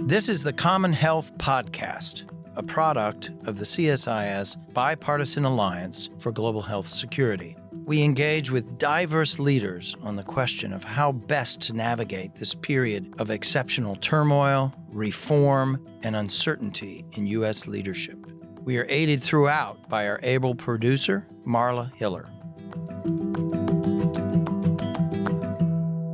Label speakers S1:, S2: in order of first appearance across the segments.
S1: This is the Common Health Podcast, a product of the CSIS Bipartisan Alliance for Global Health Security. We engage with diverse leaders on the question of how best to navigate this period of exceptional turmoil, reform, and uncertainty in U.S. leadership. We are aided throughout by our able producer, Marla Hiller.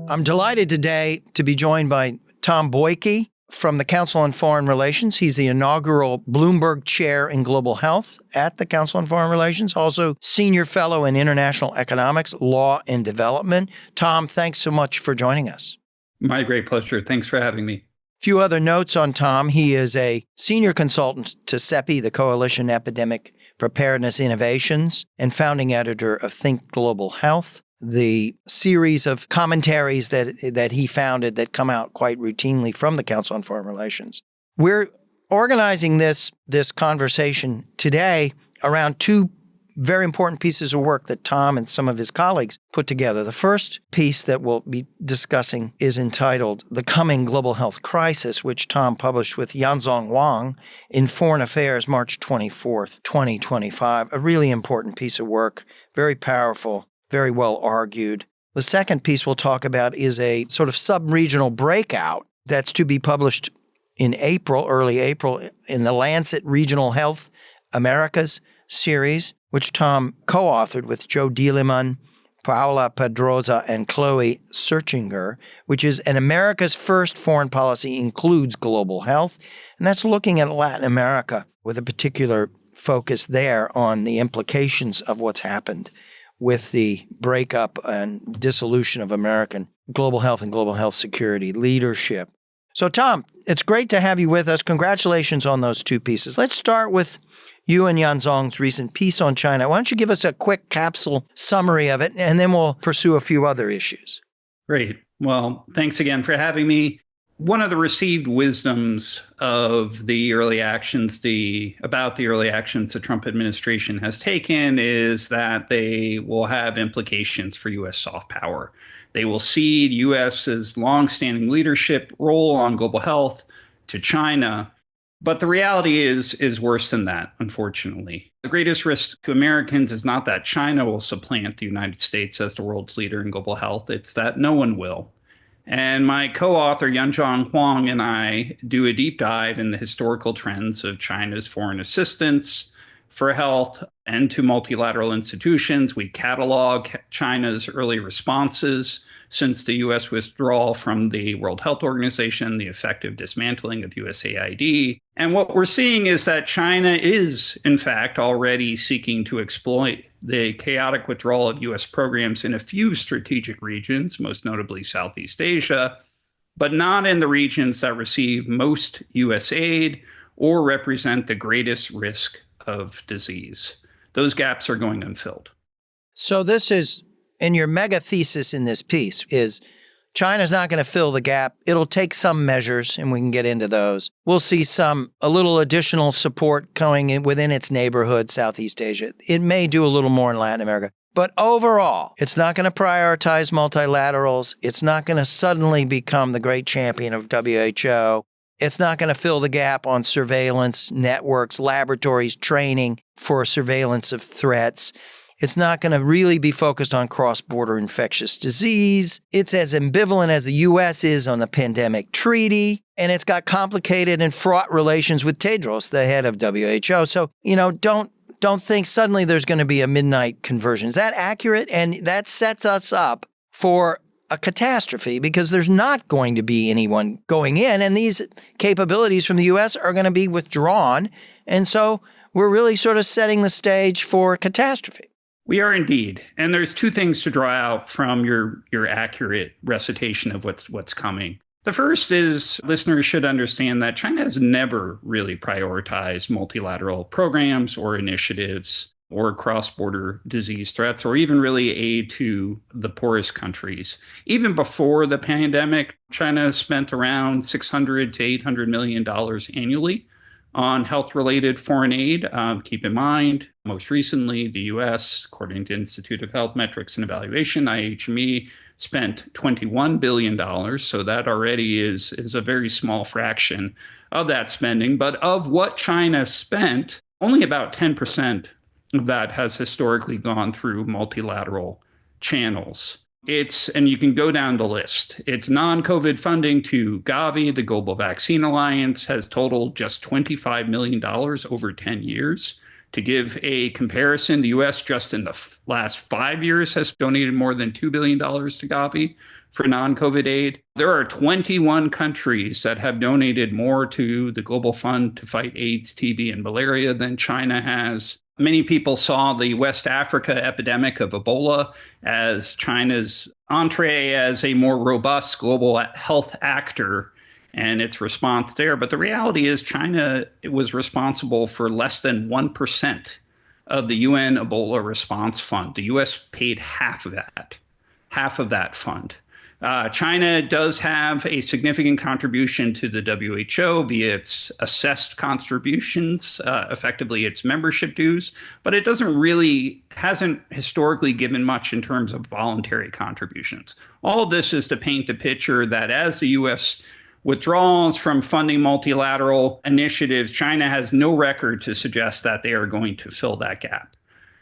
S1: I'm delighted today to be joined by Tom Bollyky from the Council on Foreign Relations. He's the inaugural Bloomberg Chair in Global Health at the Council on Foreign Relations, also Senior Fellow in International Economics, Law, and Development. Tom, thanks so much for joining us.
S2: My great pleasure. Thanks for having me.
S1: A few other notes on Tom. He is a senior consultant to CEPI, the Coalition Epidemic Preparedness Innovations, and founding editor of Think Global Health, the series of commentaries that he founded that come out quite routinely from the Council on Foreign Relations. We're organizing this conversation today around two very important pieces of work that Tom and some of his colleagues put together. The first piece that we'll be discussing is entitled The Coming Global Health Crisis, which Tom published with Yanzong Wang in Foreign Affairs, March 24th, 2025. A really important piece of work, very powerful, very well argued. The second piece we'll talk about is a sort of sub-regional breakout that's to be published in April, early April, in the Lancet Regional Health Americas series, which Tom co-authored with Joe Dieleman, Paola Pedroza, and Chloe Searchinger, which is an America's First Foreign Policy Includes Global Health. And that's looking at Latin America with a particular focus there on the implications of what's happened with the breakup and dissolution of American global health and global health security leadership. So, Tom, it's great to have you with us. Congratulations on those two pieces. Let's start with you and Yanzong's recent piece on China. Why don't you give us a quick capsule summary of it, and then we'll pursue a few other issues.
S2: Great. Well, thanks again for having me. One of the received wisdoms of the early actions, the early actions the Trump administration has taken is that they will have implications for U.S. soft power. They will cede U.S.'s longstanding leadership role on global health to China. But the reality is worse than that, unfortunately. The greatest risk to Americans is not that China will supplant the United States as the world's leader in global health. It's that no one will. And my co-author, Yanzong Wang, and I do a deep dive in the historical trends of China's foreign assistance for health and to multilateral institutions. We catalog China's early responses since the U.S. withdrawal from the World Health Organization, the effective dismantling of USAID. And what we're seeing is that China is, in fact, already seeking to exploit the chaotic withdrawal of U.S. programs in a few strategic regions, most notably Southeast Asia, but not in the regions that receive most U.S. aid or represent the greatest risk of disease. Those gaps are going unfilled. So
S1: this is, and your mega thesis in this piece is China's not going to fill the gap. It'll take some measures, and we can get into those. We'll see a little additional support going in within its neighborhood, Southeast Asia. It may do a little more in Latin America. But overall, it's not going to prioritize multilaterals. It's not going to suddenly become the great champion of WHO. It's not going to fill the gap on surveillance networks, laboratories, training for surveillance of threats. It's not going to really be focused on cross-border infectious disease. It's as ambivalent as the U.S. is on the pandemic treaty, and it's got complicated and fraught relations with Tedros, the head of WHO. So, don't think suddenly there's going to be a midnight conversion. Is that accurate? And that sets us up for a catastrophe because there's not going to be anyone going in, and these capabilities from the U.S. are going to be withdrawn. And so we're really sort of setting the stage for catastrophe.
S2: We are indeed. And there's two things to draw out from your accurate recitation of what's coming. The first is listeners should understand that China has never really prioritized multilateral programs or initiatives or cross-border disease threats, or even really aid to the poorest countries. Even before the pandemic, China spent around $600 to $800 million annually on health-related foreign aid. Keep in mind, most recently, the U.S., according to Institute of Health Metrics and Evaluation, IHME, spent $21 billion. So that already is a very small fraction of that spending. But of what China spent, only about 10% of that has historically gone through multilateral channels. And you can go down the list. It's non-COVID funding to Gavi, the Global Vaccine Alliance, has totaled just $25 million over 10 years. To give a comparison, the U.S. just in the last 5 years has donated more than $2 billion to Gavi for non-COVID aid. There are 21 countries that have donated more to the Global Fund to fight AIDS, TB, and malaria than China has. Many people saw the West Africa epidemic of Ebola as China's entree as a more robust global health actor and its response there. But the reality is China was responsible for less than 1% of the UN Ebola Response Fund. The U.S. paid half of that fund. China does have a significant contribution to the WHO via its assessed contributions, effectively its membership dues, but it hasn't historically given much in terms of voluntary contributions. All of this is to paint the picture that as the U.S. withdraws from funding multilateral initiatives, China has no record to suggest that they are going to fill that gap.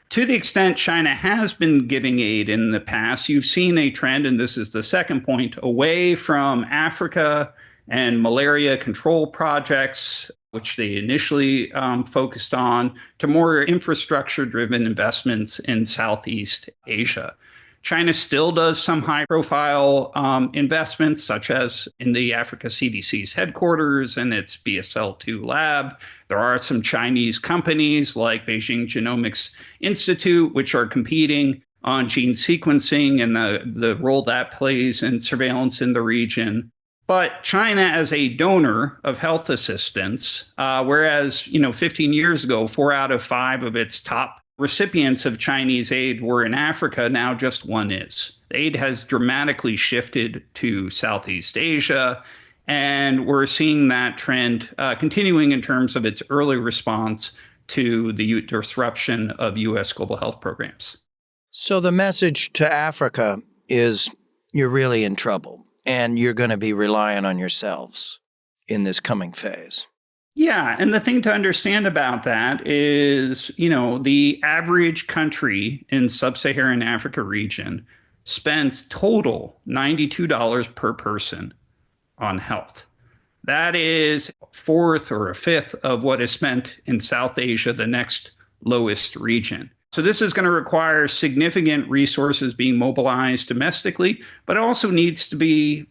S2: To the extent China has been giving aid in the past, you've seen a trend, and this is the second point, away from Africa and malaria control projects, which they initially focused on, to more infrastructure-driven investments in Southeast Asia. China still does some high-profile investments, such as in the Africa CDC's headquarters and its BSL-2 lab. There are some Chinese companies like Beijing Genomics Institute, which are competing on gene sequencing and the role that plays in surveillance in the region. But China as a donor of health assistance, whereas 15 years ago, 4 out of 5 of its top recipients of Chinese aid were in Africa, now just 1 is. Aid has dramatically shifted to Southeast Asia, and we're seeing that trend continuing in terms of its early response to the disruption of U.S. global health programs.
S1: So the message to Africa is you're really in trouble, and you're going to be relying on yourselves in this coming phase.
S2: Yeah, and the thing to understand about that is, the average country in sub-Saharan Africa region spends total $92 per person on health. That is a fourth or a fifth of what is spent in South Asia, the next lowest region. So this is going to require significant resources being mobilized domestically, but it also needs to be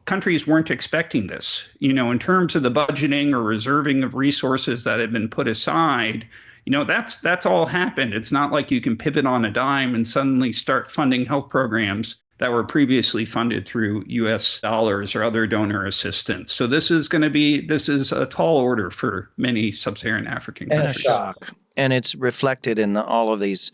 S2: countries weren't expecting this. In terms of the budgeting or reserving of resources that have been put aside, that's all happened. It's not like you can pivot on a dime and suddenly start funding health programs that were previously funded through U.S. dollars or other donor assistance. So this is a tall order for many sub-Saharan African countries.
S1: And a shock. And it's reflected in all of these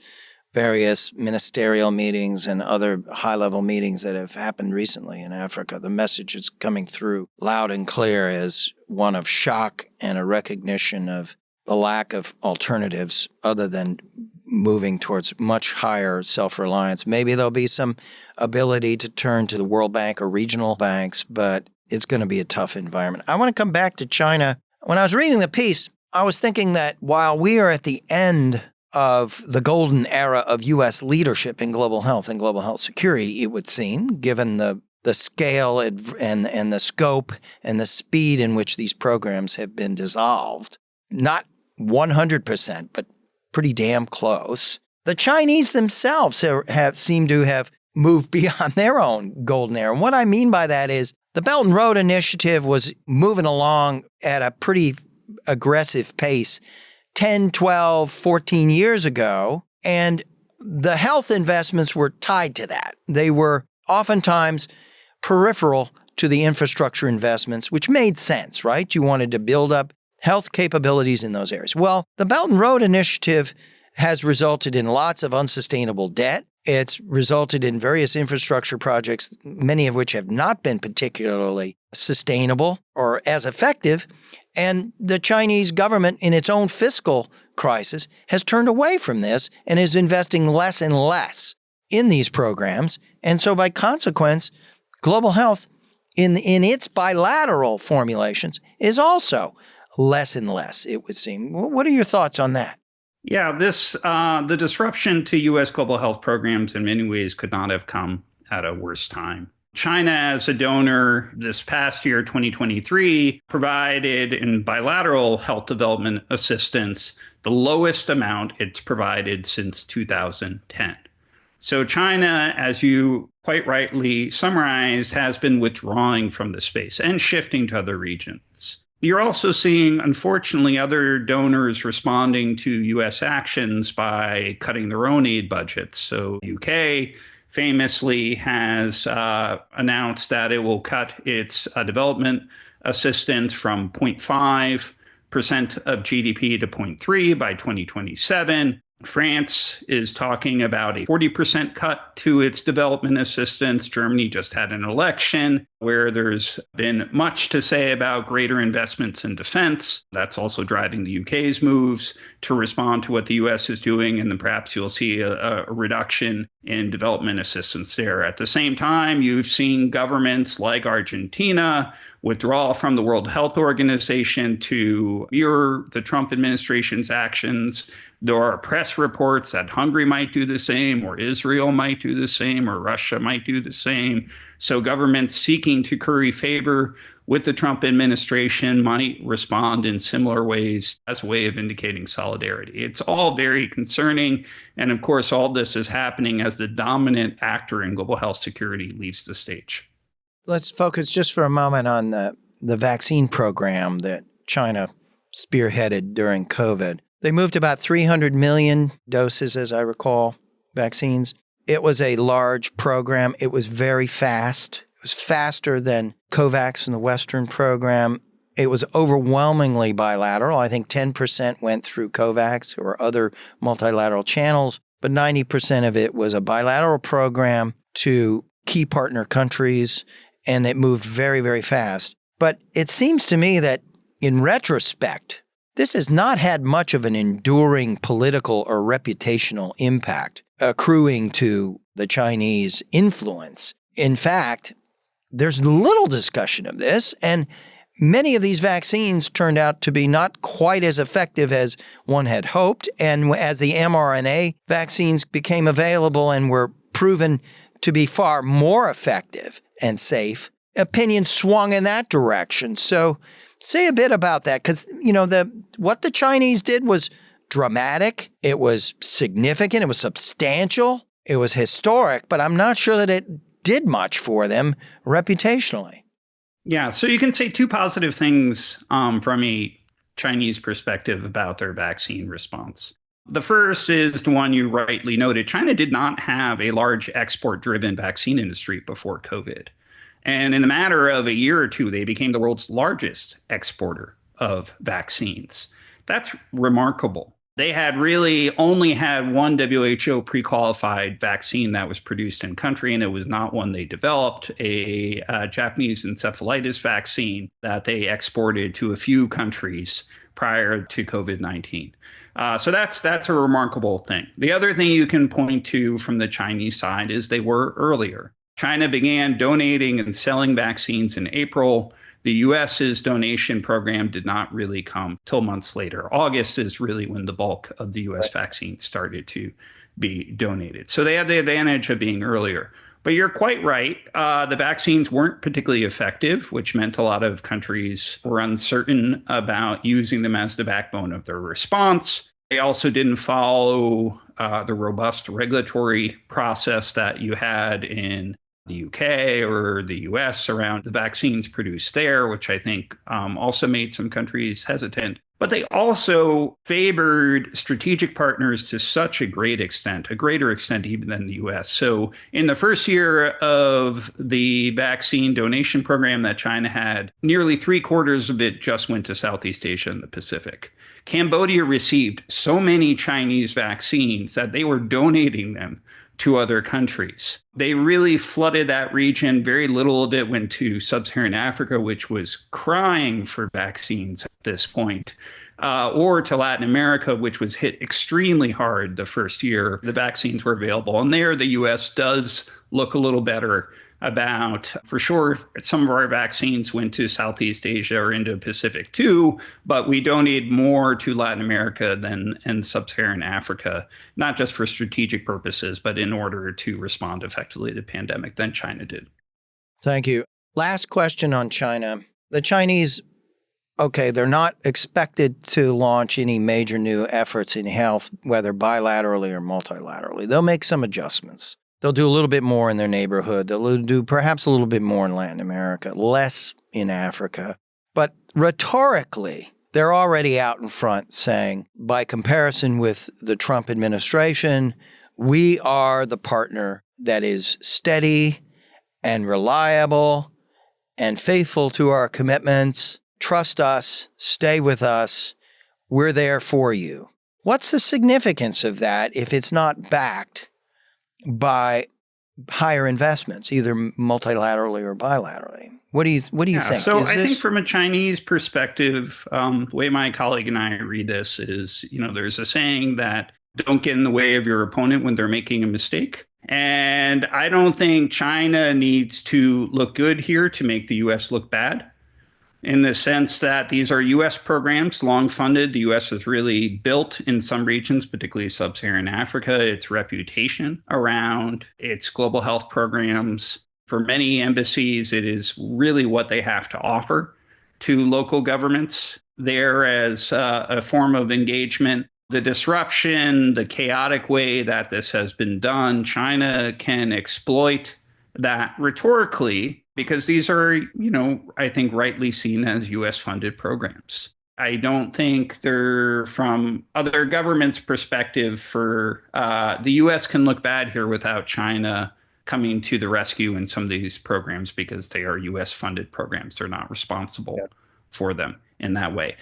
S1: various ministerial meetings and other high-level meetings that have happened recently in Africa. The message is coming through loud and clear as one of shock and a recognition of the lack of alternatives other than moving towards much higher self-reliance. Maybe there'll be some ability to turn to the World Bank or regional banks, but it's going to be a tough environment. I want to come back to China. When I was reading the piece, I was thinking that while we are at the end of the golden era of U.S. leadership in global health and global health security, it would seem, given the scale and the scope and the speed in which these programs have been dissolved, not 100%, but pretty damn close. The Chinese themselves seem to have moved beyond their own golden era. And what I mean by that is the Belt and Road Initiative was moving along at a pretty aggressive pace 10, 12, 14 years ago, and the health investments were tied to that. They were oftentimes peripheral to the infrastructure investments, which made sense, right? You wanted to build up health capabilities in those areas. Well, the Belt and Road Initiative has resulted in lots of unsustainable debt. It's resulted in various infrastructure projects, many of which have not been particularly sustainable or as effective. And the Chinese government, in its own fiscal crisis, has turned away from this and is investing less and less in these programs. And so by consequence, global health in its bilateral formulations is also less and less, it would seem. What are your thoughts on that?
S2: Yeah, the disruption to U.S. global health programs in many ways could not have come at a worse time. China, as a donor this past year, 2023, provided in bilateral health development assistance the lowest amount it's provided since 2010. So China, as you quite rightly summarized, has been withdrawing from the space and shifting to other regions. You're also seeing, unfortunately, other donors responding to U.S. actions by cutting their own aid budgets. So UK famously has announced that it will cut its development assistance from 0.5% of GDP to 0.3 by 2027. France is talking about a 40% cut to its development assistance. Germany just had an election where there's been much to say about greater investments in defense. That's also driving the UK's moves to respond to what the US is doing. And then perhaps you'll see a reduction in development assistance there. At the same time, you've seen governments like Argentina withdraw from the World Health Organization to mirror the Trump administration's actions. There are press reports that Hungary might do the same, or Israel might do the same, or Russia might do the same. So governments seeking to curry favor with the Trump administration might respond in similar ways as a way of indicating solidarity. It's all very concerning. And of course, all this is happening as the dominant actor in global health security leaves the stage.
S1: Let's focus just for a moment on the vaccine program that China spearheaded during COVID. They moved about 300 million doses, as I recall, vaccines. It was a large program. It was very fast. It was faster than COVAX and the Western program. It was overwhelmingly bilateral. I think 10% went through COVAX or other multilateral channels, but 90% of it was a bilateral program to key partner countries, and it moved very, very fast. But it seems to me that in retrospect, this has not had much of an enduring political or reputational impact accruing to the Chinese influence. In fact, there's little discussion of this, and many of these vaccines turned out to be not quite as effective as one had hoped. And as the mRNA vaccines became available and were proven to be far more effective and safe, opinion swung in that direction. So say a bit about that, because, what the Chinese did was dramatic. It was significant. It was substantial. It was historic, but I'm not sure that it did much for them reputationally.
S2: Yeah, so you can say two positive things from a Chinese perspective about their vaccine response. The first is the one you rightly noted. China did not have a large export-driven vaccine industry before COVID. And in a matter of a year or two, they became the world's largest exporter of vaccines. That's remarkable. They had really only had one WHO pre-qualified vaccine that was produced in country, and it was not one they developed, a Japanese encephalitis vaccine that they exported to a few countries prior to COVID-19. So that's a remarkable thing. The other thing you can point to from the Chinese side is they were earlier. China began donating and selling vaccines in April. The U.S.'s donation program did not really come till months later. August is really when the bulk of the U.S. vaccines started to be donated. So they had the advantage of being earlier. But you're quite right. The vaccines weren't particularly effective, which meant a lot of countries were uncertain about using them as the backbone of their response. They also didn't follow the robust regulatory process that you had in the UK or the US around the vaccines produced there, which I think also made some countries hesitant. But they also favored strategic partners to such a great extent, a greater extent even than the US. So in the first year of the vaccine donation program that China had, nearly 3/4 of it just went to Southeast Asia and the Pacific. Cambodia received so many Chinese vaccines that they were donating them to other countries. They really flooded that region. Very little of it went to sub-Saharan Africa, which was crying for vaccines at this point, or to Latin America, which was hit extremely hard the first year the vaccines were available. And there, the U.S. does look a little better about, for sure, some of our vaccines went to Southeast Asia or Indo-Pacific too, but we donated more to Latin America than in sub-Saharan Africa, not just for strategic purposes, but in order to respond effectively to the pandemic than China did.
S1: Thank you. Last question on China. The Chinese, okay, they're not expected to launch any major new efforts in health, whether bilaterally or multilaterally. They'll make some adjustments. They'll do a little bit more in their neighborhood. They'll do perhaps a little bit more in Latin America, less in Africa. But rhetorically, they're already out in front saying, by comparison with the Trump administration, we are the partner that is steady and reliable and faithful to our commitments. Trust us, stay with us. We're there for you. What's the significance of that if it's not backed by higher investments, either multilaterally or bilaterally? What do you think?
S2: So I think from a Chinese perspective, the way my colleague and I read this is, there's a saying that don't get in the way of your opponent when they're making a mistake. And I don't think China needs to look good here to make the U.S. look bad, in the sense that these are U.S. programs, long funded. The U.S. has really built in some regions, particularly sub-Saharan Africa, its reputation around its global health programs. For many embassies, it is really what they have to offer to local governments there as a form of engagement. The disruption, the chaotic way that this has been done, China can exploit that rhetorically, because these are, I think rightly seen as U.S. funded programs. I don't think they're, from other governments' perspective, for the U.S. can look bad here without China coming to the rescue in some of these programs, because they are U.S. funded programs. They're not responsible for them in that way.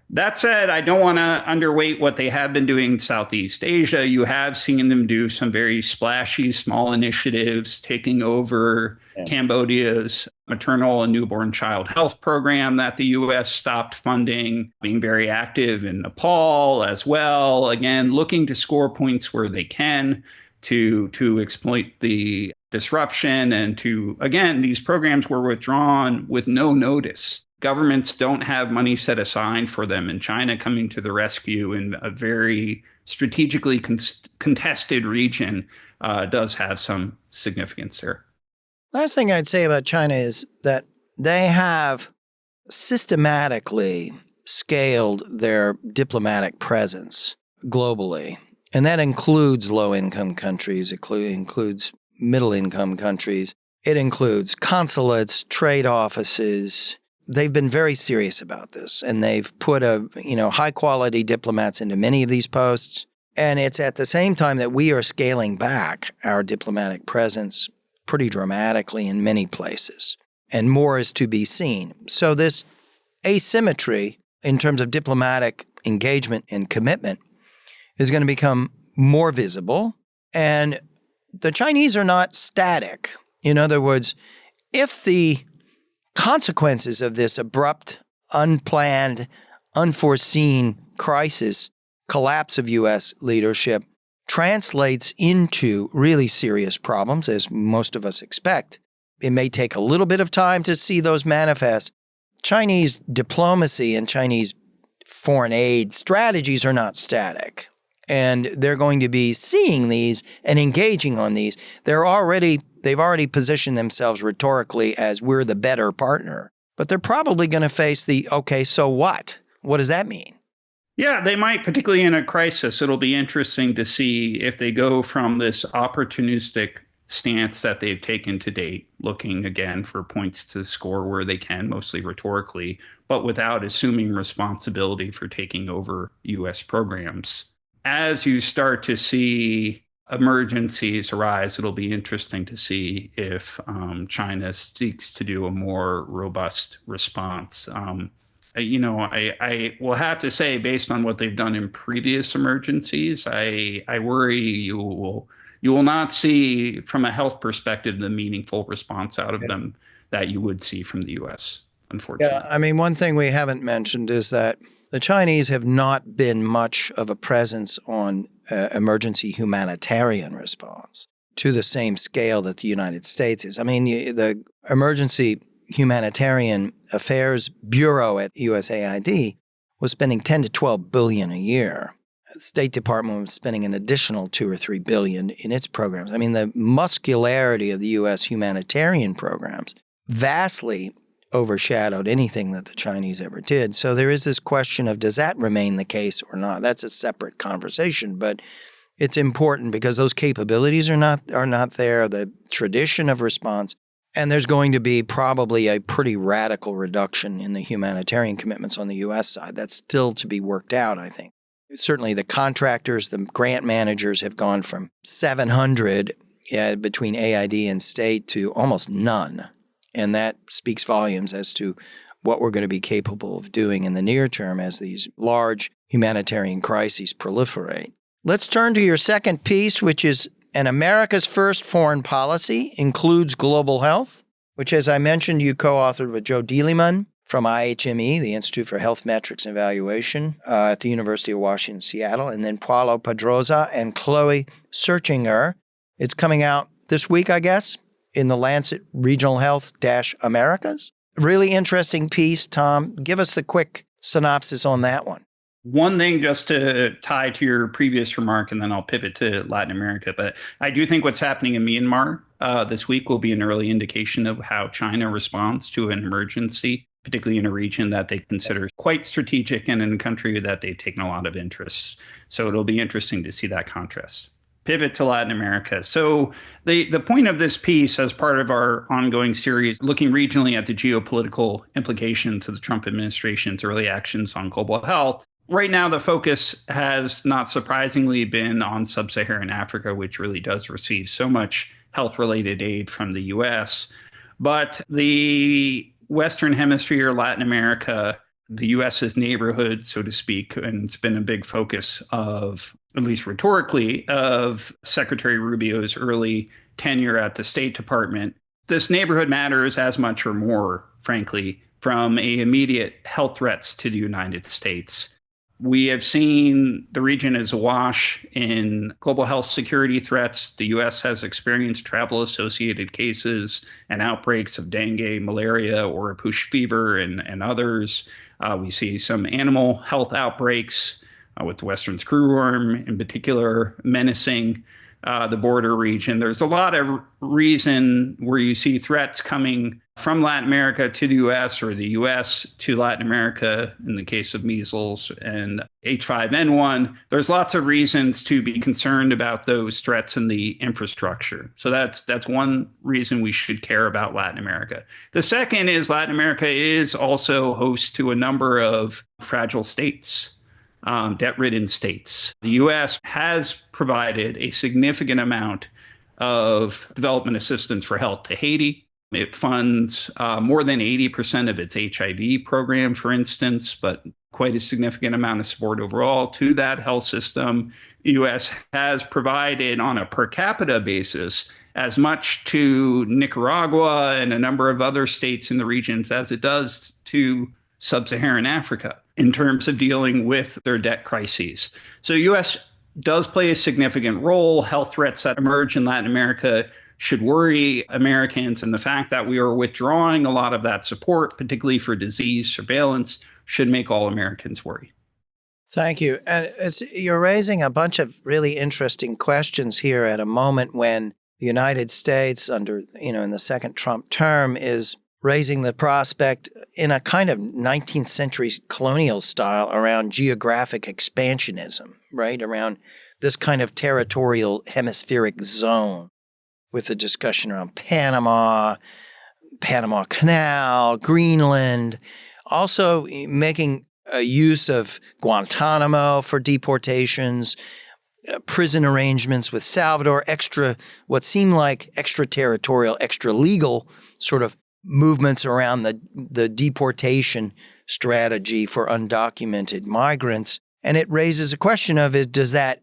S2: That said, I don't want to underweight what they have been doing in Southeast Asia. You have seen them do some very splashy, small initiatives, taking over Cambodia's maternal and newborn child health program that the U.S. stopped funding, being very active in Nepal as well. Again, looking to score points where they can to exploit the disruption, and to, again, these programs were withdrawn with no notice. Governments don't have money set aside for them, and China coming to the rescue in a very strategically contested region does have some significance there.
S1: Last thing I'd say about China is that they have systematically scaled their diplomatic presence globally, and that includes low-income countries, it includes middle-income countries, it includes consulates, trade offices. They've been very serious about this, and they've put high-quality diplomats into many of these posts. And it's at the same time that we are scaling back our diplomatic presence pretty dramatically in many places, and more is to be seen. So this asymmetry in terms of diplomatic engagement and commitment is going to become more visible, and the Chinese are not static. In other words, if the consequences of this abrupt, unplanned, unforeseen crisis, collapse of U.S. leadership, translates into really serious problems, as most of us expect. It may take a little bit of time to see those manifest. Chinese diplomacy and Chinese foreign aid strategies are not static, and they're going to be seeing these and engaging on these. They've already positioned themselves rhetorically as we're the better partner, but they're probably going to face the, okay, so what? What does that mean?
S2: Yeah, they might, particularly in a crisis. It'll be interesting to see if they go from this opportunistic stance that they've taken to date, looking again for points to score where they can, mostly rhetorically, but without assuming responsibility for taking over U.S. programs. As you start to see emergencies arise, it'll be interesting to see if China seeks to do a more robust response. I will have to say, based on what they've done in previous emergencies, I worry you will you will not see, from a health perspective, the meaningful response out of them that you would see from the U.S., unfortunately.
S1: Yeah, I mean, one thing we haven't mentioned is that the Chinese have not been much of a presence on emergency humanitarian response to the same scale that the United States is. I mean, the Emergency Humanitarian Affairs Bureau at USAID was spending 10 to 12 billion a year. The State Department was spending an additional 2 or 3 billion in its programs. I mean, the muscularity of the U.S. humanitarian programs vastly overshadowed anything that the Chinese ever did. So there is this question of, does that remain the case or not? That's a separate conversation, but it's important because those capabilities are not there, the tradition of response, and there's going to be probably a pretty radical reduction in the humanitarian commitments on the U.S. side. That's still to be worked out, I think. Certainly the contractors, the grant managers have gone from 700 between AID and state to almost none. And that speaks volumes as to what we're going to be capable of doing in the near term as these large humanitarian crises proliferate. Let's turn to your second piece, which is an America's First Foreign Policy Includes Global Health, which, as I mentioned, you co-authored with Joe Dieleman from IHME, the Institute for Health Metrics and Evaluation at the University of Washington, Seattle, and then Paulo Pedroza and Chloe Searchinger. It's coming out this week, I guess, in the Lancet Regional Health-Americas. Really interesting piece, Tom. Give us the quick synopsis on that one.
S2: One thing just to tie to your previous remark, and then I'll pivot to Latin America, but I do think what's happening in Myanmar this week will be an early indication of how China responds to an emergency, particularly in a region that they consider quite strategic and in a country that they've taken a lot of interest. So it'll be interesting to see that contrast. Pivot to Latin America. So the point of this piece, as part of our ongoing series, looking regionally at the geopolitical implications of the Trump administration's early actions on global health, right now the focus has, not surprisingly, been on sub-Saharan Africa, which really does receive so much health-related aid from the U.S. But the Western Hemisphere, Latin America, the U.S.'s neighborhood, so to speak, and it's been a big focus of, at least rhetorically, of Secretary Rubio's early tenure at the State Department. This neighborhood matters as much or more, frankly, from immediate health threats to the United States. We have seen the region as awash in global health security threats. The U.S. has experienced travel-associated cases and outbreaks of dengue, malaria, or push fever, and others. We see some animal health outbreaks with the Western screwworm in particular menacing the border region. There's a lot of reason where you see threats coming from Latin America to the U.S. or the U.S. to Latin America in the case of measles and H5N1. There's lots of reasons to be concerned about those threats in the infrastructure. So that's one reason we should care about Latin America. The second is Latin America is also host to a number of fragile states, debt-ridden states. The U.S. has provided a significant amount of development assistance for health to Haiti. It funds more than 80% of its HIV program, for instance, but quite a significant amount of support overall to that health system. The U.S. has provided on a per capita basis as much to Nicaragua and a number of other states in the regions as it does to sub-Saharan Africa in terms of dealing with their debt crises. So the U.S. does play a significant role. Health threats that emerge in Latin America should worry Americans, and the fact that we are withdrawing a lot of that support, particularly for disease surveillance, should make all Americans worry.
S1: Thank you. And you're raising a bunch of really interesting questions here at a moment when the United States, under in the second Trump term, is raising the prospect in a kind of 19th century colonial style around geographic expansionism, right? Around this kind of territorial hemispheric zone, with the discussion around Panama Canal, Greenland, also making use of Guantanamo for deportations, prison arrangements with Salvador, what seemed like extraterritorial, extra-legal sort of movements around the deportation strategy for undocumented migrants. And it raises a question of, does that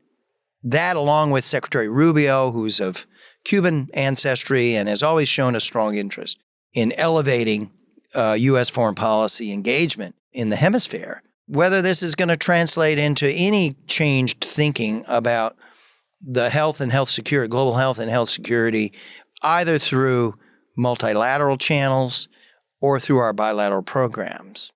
S1: That, along with Secretary Rubio, who's of Cuban ancestry and has always shown a strong interest in elevating U.S. foreign policy engagement in the hemisphere, whether this is going to translate into any changed thinking about the health and health security, global health and health security, either through multilateral channels or through our bilateral programs.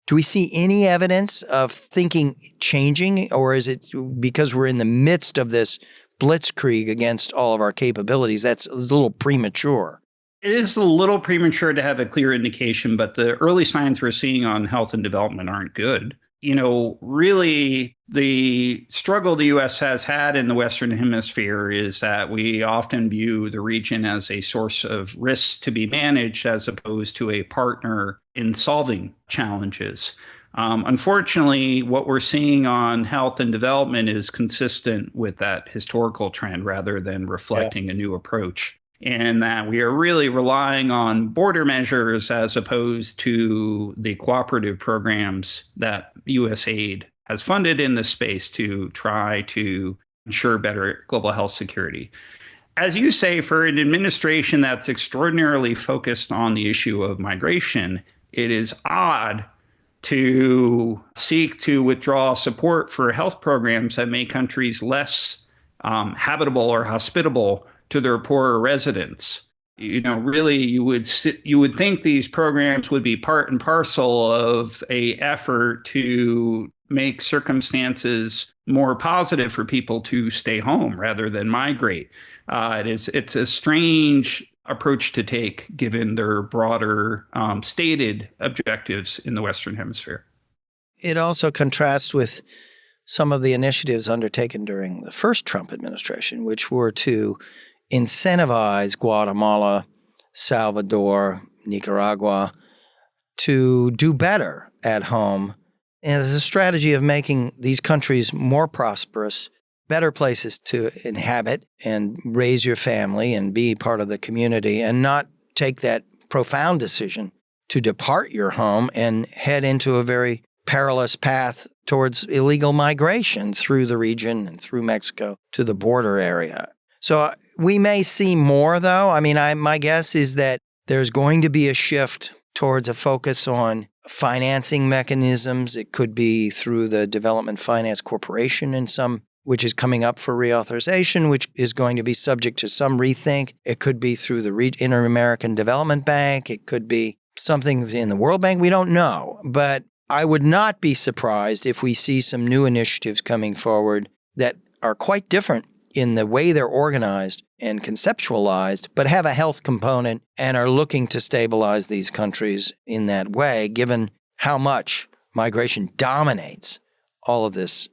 S1: Do we see any evidence of thinking changing, or is it because we're in the midst of this blitzkrieg against all of our capabilities? That's a little premature.
S2: It is a little premature to have a clear indication, but the early signs we're seeing on health and development aren't good. Really, the struggle the U.S. has had in the Western Hemisphere is that we often view the region as a source of risks to be managed as opposed to a partner in solving challenges. Unfortunately, what we're seeing on health and development is consistent with that historical trend rather than reflecting a new approach. And that we are really relying on border measures as opposed to the cooperative programs that U.S. aid has funded in this space to try to ensure better global health security. As you say, for an administration that's extraordinarily focused on the issue of migration, it is odd to seek to withdraw support for health programs that make countries less habitable or hospitable to their poorer residents. Really, you would think these programs would be part and parcel of a effort to make circumstances more positive for people to stay home rather than migrate. It's a strange approach to take given their broader stated objectives in the Western Hemisphere.
S1: It also contrasts with some of the initiatives undertaken during the first Trump administration, which were to incentivize Guatemala, Salvador, Nicaragua to do better at home as a strategy of making these countries more prosperous, better places to inhabit and raise your family and be part of the community, and not take that profound decision to depart your home and head into a very perilous path towards illegal migration through the region and through Mexico to the border area. So we may see more, though. I mean, my guess is that there's going to be a shift towards a focus on financing mechanisms. It could be through the Development Finance Corporation which is coming up for reauthorization, which is going to be subject to some rethink. It could be through the Inter-American Development Bank. It could be something in the World Bank. We don't know. But I would not be surprised if we see some new initiatives coming forward that are quite different in the way they're organized and conceptualized, but have a health component and are looking to stabilize these countries in that way, given how much migration dominates all of this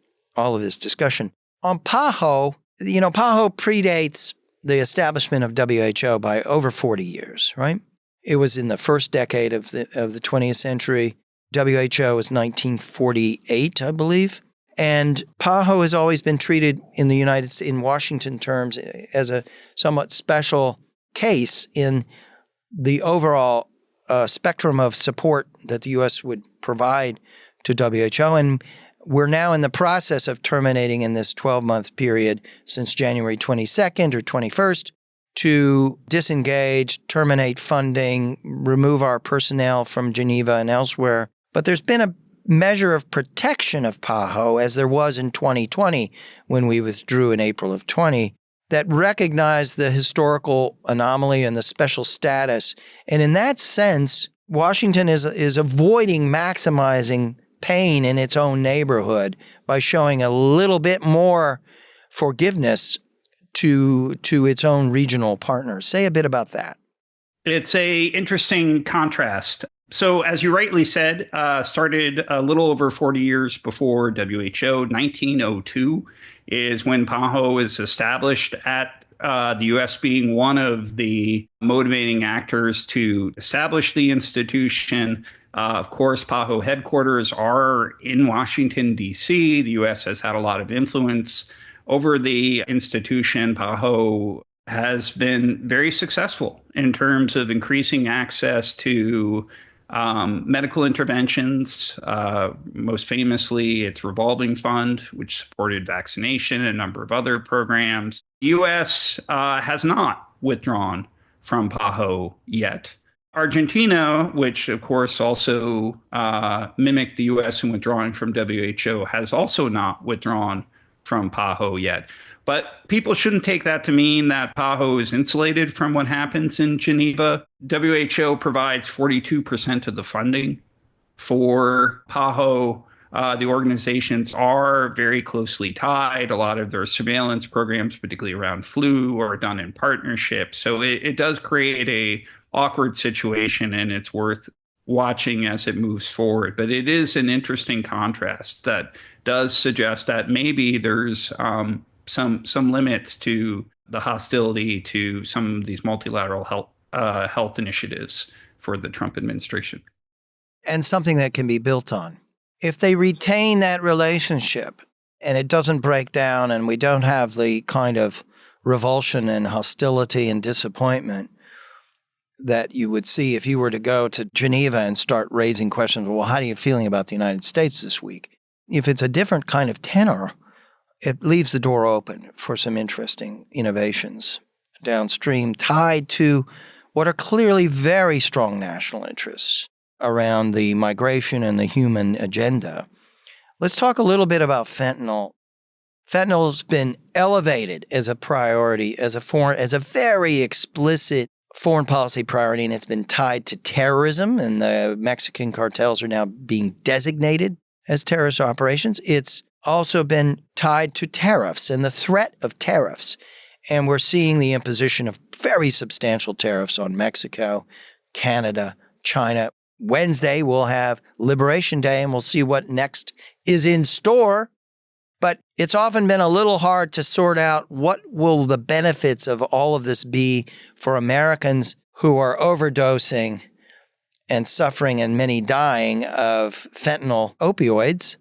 S1: discussion. On PAHO, PAHO predates the establishment of WHO by over 40 years, right? It was in the first decade of the 20th century. WHO was 1948, I believe. And PAHO has always been treated in the United States, in Washington terms, as a somewhat special case in the overall spectrum of support that the U.S. would provide to WHO. And we're now in the process of terminating in this 12-month period since January 22nd or 21st to disengage, terminate funding, remove our personnel from Geneva and elsewhere. But there's been a measure of protection of PAHO, as there was in 2020 when we withdrew in April of 20, that recognized the historical anomaly and the special status. And in that sense, Washington is avoiding maximizing pain in its own neighborhood by showing a little bit more forgiveness to its own regional partners. Say a bit about that.
S2: It's a interesting contrast. So as you rightly said, started a little over 40 years before WHO. 1902 is when PAHO is established, at the U.S. being one of the motivating actors to establish the institution. Of course, PAHO headquarters are in Washington, D.C. The U.S. has had a lot of influence over the institution. PAHO has been very successful in terms of increasing access to medical interventions, most famously its revolving fund, which supported vaccination and a number of other programs. The U.S. Has not withdrawn from PAHO yet. Argentina, which of course also mimicked the U.S. in withdrawing from WHO, has also not withdrawn from PAHO yet. But people shouldn't take that to mean that PAHO is insulated from what happens in Geneva. WHO provides 42% of the funding for PAHO. The organizations are very closely tied. A lot of their surveillance programs, particularly around flu, are done in partnership. So it does create a awkward situation, and it's worth watching as it moves forward. But it is an interesting contrast that does suggest that maybe there's some limits to the hostility to some of these multilateral health initiatives for the Trump administration.
S1: And something that can be built on. If they retain that relationship and it doesn't break down and we don't have the kind of revulsion and hostility and disappointment that you would see if you were to go to Geneva and start raising questions, well, how are you feeling about the United States this week? If it's a different kind of tenor, it leaves the door open for some interesting innovations downstream tied to what are clearly very strong national interests around the migration and the human agenda. Let's talk a little bit about fentanyl. Fentanyl's been elevated as a priority, as a very explicit foreign policy priority, and it's been tied to terrorism, and the Mexican cartels are now being designated as terrorist operations. It's also been tied to tariffs and the threat of tariffs. And we're seeing the imposition of very substantial tariffs on Mexico, Canada, China. Wednesday, we'll have Liberation Day, and we'll see what next is in store. But it's often been a little hard to sort out what will the benefits of all of this be for Americans who are overdosing and suffering and many dying of fentanyl-laced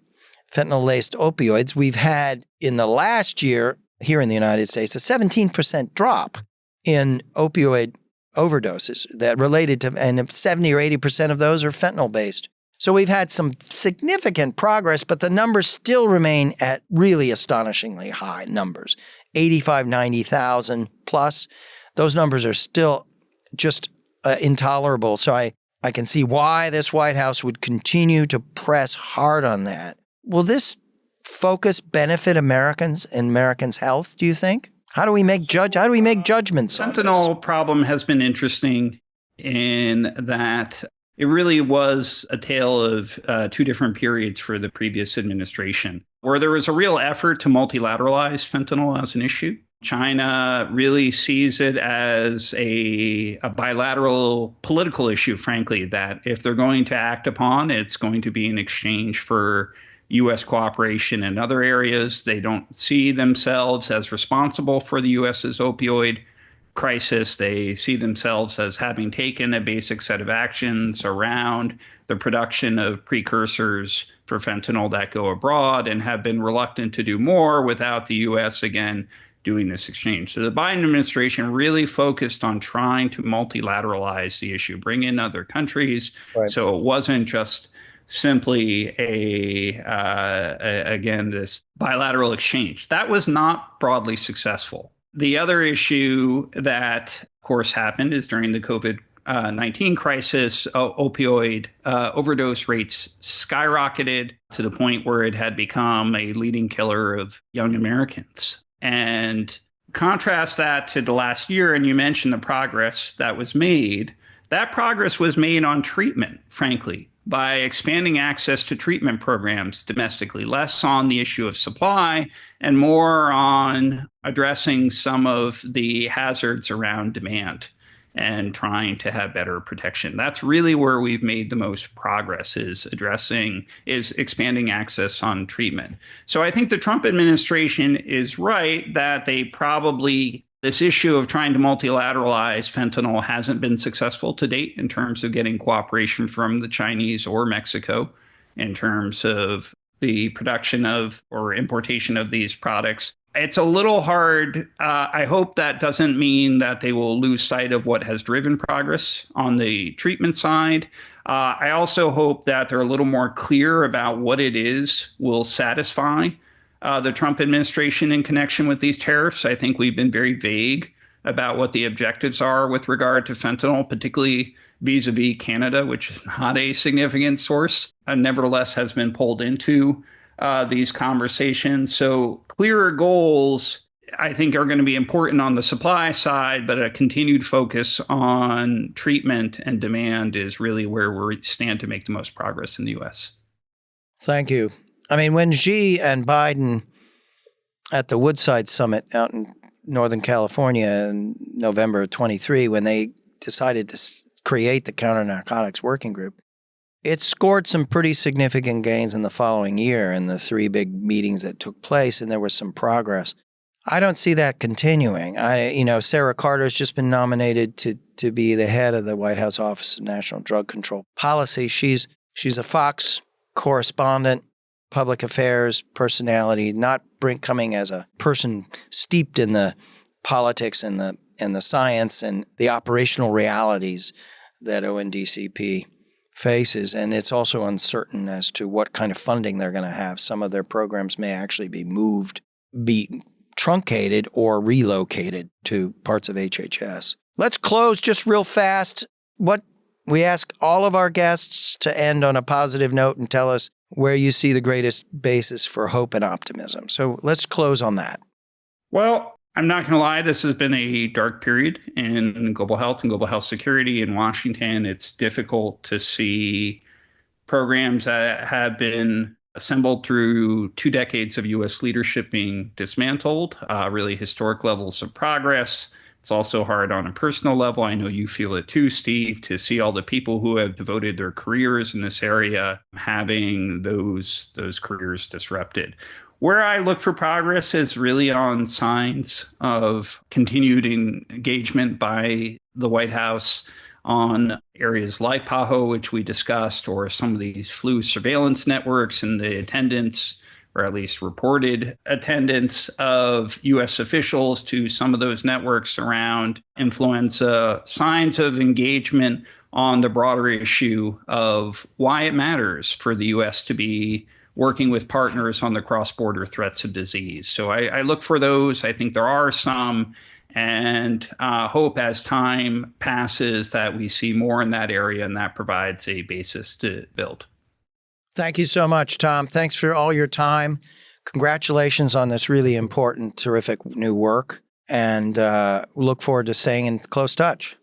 S1: opioids. We've had in the last year here in the United States a 17% drop in opioid overdoses that related to, and 70 or 80% of those are fentanyl-based. So we've had some significant progress, but the numbers still remain at really astonishingly high numbers, 85, 90,000 plus. Those numbers are still just intolerable. So I can see why this White House would continue to press hard on that. Will this focus benefit Americans and Americans' health, do you think? How do we make judgments on this?
S2: Fentanyl problem has been interesting in that it really was a tale of two different periods for the previous administration, where there was a real effort to multilateralize fentanyl as an issue. China really sees it as a bilateral political issue, frankly, that if they're going to act upon, it's going to be in exchange for U.S. cooperation in other areas. They don't see themselves as responsible for the U.S.'s opioid crisis. They see themselves as having taken a basic set of actions around the production of precursors for fentanyl that go abroad and have been reluctant to do more without the U.S., again, doing this exchange. So the Biden administration really focused on trying to multilateralize the issue, bring in other countries. Right. So it wasn't just simply again, this bilateral exchange. That was not broadly successful. The other issue that, of course, happened is during the COVID-19 crisis, opioid overdose rates skyrocketed to the point where it had become a leading killer of young Americans. And contrast that to the last year, and you mentioned the progress that was made. That progress was made on treatment, frankly, by expanding access to treatment programs domestically, less on the issue of supply and more on addressing some of the hazards around demand and trying to have better protection. That's really where we've made the most progress, is expanding access on treatment. So I think the Trump administration is right that this issue of trying to multilateralize fentanyl hasn't been successful to date in terms of getting cooperation from the Chinese or Mexico in terms of the production of or importation of these products. It's a little hard. I hope that doesn't mean that they will lose sight of what has driven progress on the treatment side. I also hope that they're a little more clear about what it is will satisfy the Trump administration in connection with these tariffs. I think we've been very vague about what the objectives are with regard to fentanyl, particularly vis-a-vis Canada, which is not a significant source, nevertheless has been pulled into these conversations. So clearer goals, I think, are going to be important on the supply side, but a continued focus on treatment and demand is really where we stand to make the most progress in the U.S.
S1: Thank you. I mean, when Xi and Biden at the Woodside Summit out in Northern California in November of 23, when they decided to create the Counter-Narcotics Working Group, it scored some pretty significant gains in the following year in the 3 big meetings that took place, and there was some progress. I don't see that continuing. Sarah Carter's just been nominated to be the head of the White House Office of National Drug Control Policy. She's a Fox correspondent, public affairs personality, not coming as a person steeped in the politics and the science and the operational realities that ONDCP faces. And it's also uncertain as to what kind of funding they're going to have. Some of their programs may actually be truncated or relocated to parts of HHS. Let's close just real fast. We ask all of our guests to end on a positive note and tell us where you see the greatest basis for hope and optimism. So let's close on that.
S2: Well, I'm not going to lie, this has been a dark period in global health and global health security in Washington. It's difficult to see programs that have been assembled through 2 decades of U.S. leadership being dismantled, really historic levels of progress. It's also hard on a personal level. I know you feel it too, Steve, to see all the people who have devoted their careers in this area having those careers disrupted. Where I look for progress is really on signs of continued engagement by the White House on areas like PAHO, which we discussed, or some of these flu surveillance networks and the attendance, or at least reported attendance of U.S. officials to some of those networks around influenza, signs of engagement on the broader issue of why it matters for the U.S. to be working with partners on the cross-border threats of disease. So I look for those. I think there are some, and hope as time passes that we see more in that area, and that provides a basis to build.
S1: Thank you so much, Tom. Thanks for all your time. Congratulations on this really important, terrific new work, and look forward to staying in close touch.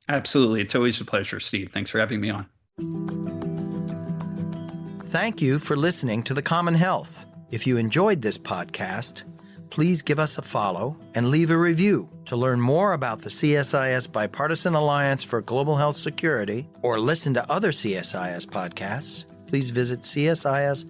S2: Absolutely. It's always a pleasure, Steve. Thanks for having me on.
S1: Thank you for listening to The Common Health. If you enjoyed this podcast, please give us a follow and leave a review. To learn more about the CSIS Bipartisan Alliance for Global Health Security or listen to other CSIS podcasts, please visit csis.org.